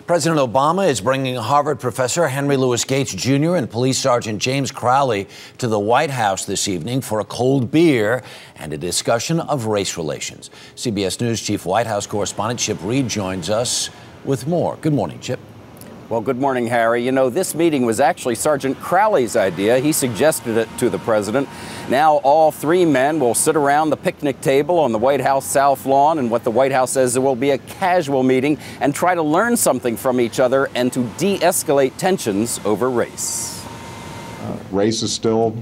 President Obama is bringing Harvard professor Henry Louis Gates Jr. and Police Sergeant James Crowley to the White House this evening for a cold beer and a discussion of race relations. CBS News Chief White House correspondent Chip Reid joins us with more. Good morning, Chip. Well, good morning, Harry. You know, this meeting was actually Sergeant Crowley's idea. He suggested it to the president. Now all three men will sit around the picnic table on the White House South Lawn, and what the White House says it will be a casual meeting, and try to learn something from each other and to de-escalate tensions over race. Race is still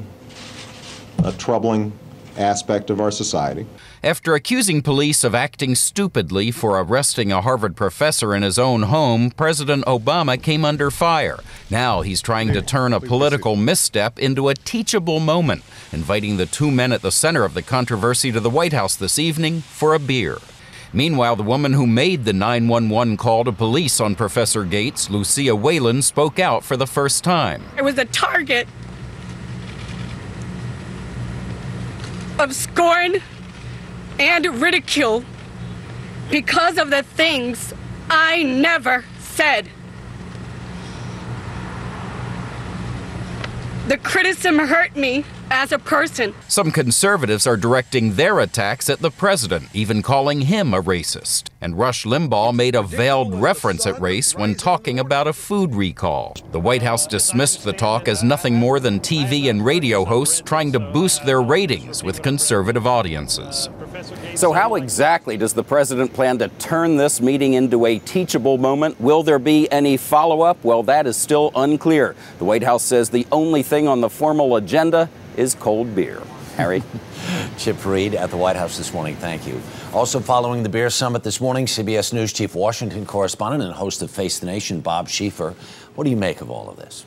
a troubling aspect of our society. After accusing police of acting stupidly for arresting a Harvard professor in his own home, President Obama came under fire. Now he's trying to turn a political misstep into a teachable moment, inviting the two men at the center of the controversy to the White House this evening for a beer. Meanwhile, the woman who made the 911 call to police on Professor Gates, LUCIA WHALEN, spoke out for the first time. I was a target of scorn and ridicule because of the things I never said. The criticism hurt me as a person. Some conservatives are directing their attacks at the president, even calling him a racist. And Rush Limbaugh made a veiled reference at race when talking about a food recall. The White House dismissed the talk as nothing more than TV and radio hosts trying to boost their ratings with conservative audiences. So how exactly does the president plan to turn this meeting into a teachable moment? Will there be any follow-up? Well, that is still unclear. The White House says the only thing on the formal agenda is cold beer. Harry? Chip Reid at the White House this morning. Thank you. Also following the beer summit this morning, CBS News Chief Washington correspondent and host of Face the Nation, Bob Schieffer. What do you make of all of this?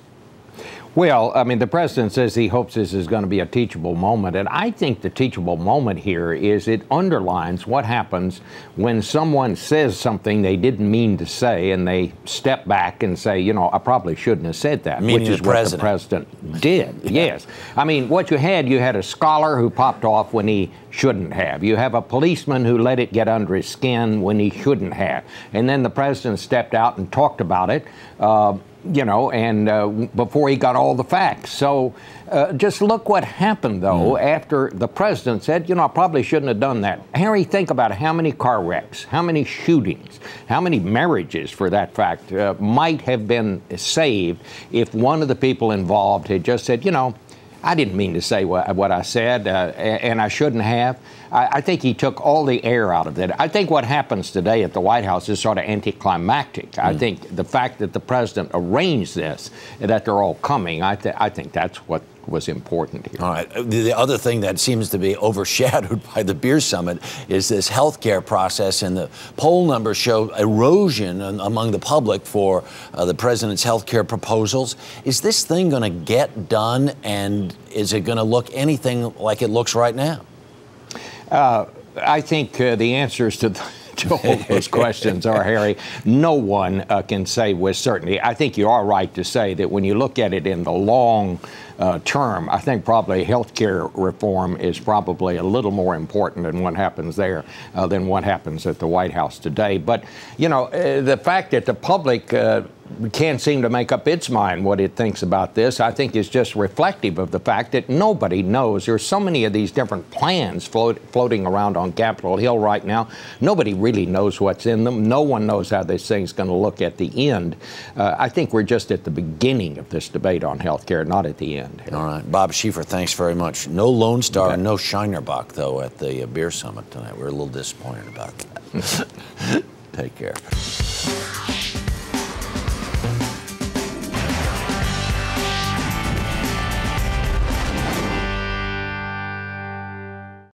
Well, I mean, the president says he hopes this is going to be a teachable moment, and I think the teachable moment here is it underlines what happens when someone says something they didn't mean to say, and they step back and say, you know, I probably shouldn't have said that, which is what the president did. Yes. I mean, what you had a scholar who popped off when he shouldn't have. You have a policeman who let it get under his skin when he shouldn't have. And then the president stepped out and talked about it. You know, and before he got all the facts. So just look what happened, though, after the president said, you know, I probably shouldn't have done that. Harry, think about how many car wrecks, how many shootings, how many marriages, for that fact, might have been saved if one of the people involved had just said, you know, I didn't mean to say what I said, and I shouldn't have. I think he took all the air out of it. I think what happens today at the White House is sort of anticlimactic. I think the fact that the president arranged this, that they're all coming, I think that's what was important here. All right. The other thing that seems to be overshadowed by the beer summit is this health care process, and the poll numbers show erosion among the public for the president's health care proposals. Is this thing going to get done, and is it going to look anything like it looks right now? I think the answers to all those questions are, Harry, no one can say with certainty. I think you are right to say that when you look at it in the long term, I think probably health care reform is probably a little more important than what happens there than what happens at the White House today. But, you know, the fact that the public can't seem to make up its mind what it thinks about this, I think is just reflective of the fact that nobody knows. There's so many of these different plans floating around on Capitol Hill right now. Nobody really knows what's in them. No one knows how this thing's going to look at the end. I think we're just at the beginning of this debate on health care, not at the end. All right. Bob Schieffer, thanks very much. No Lone Star and no Shinerbach, though, at the beer summit tonight. We're a little disappointed about that. Take care.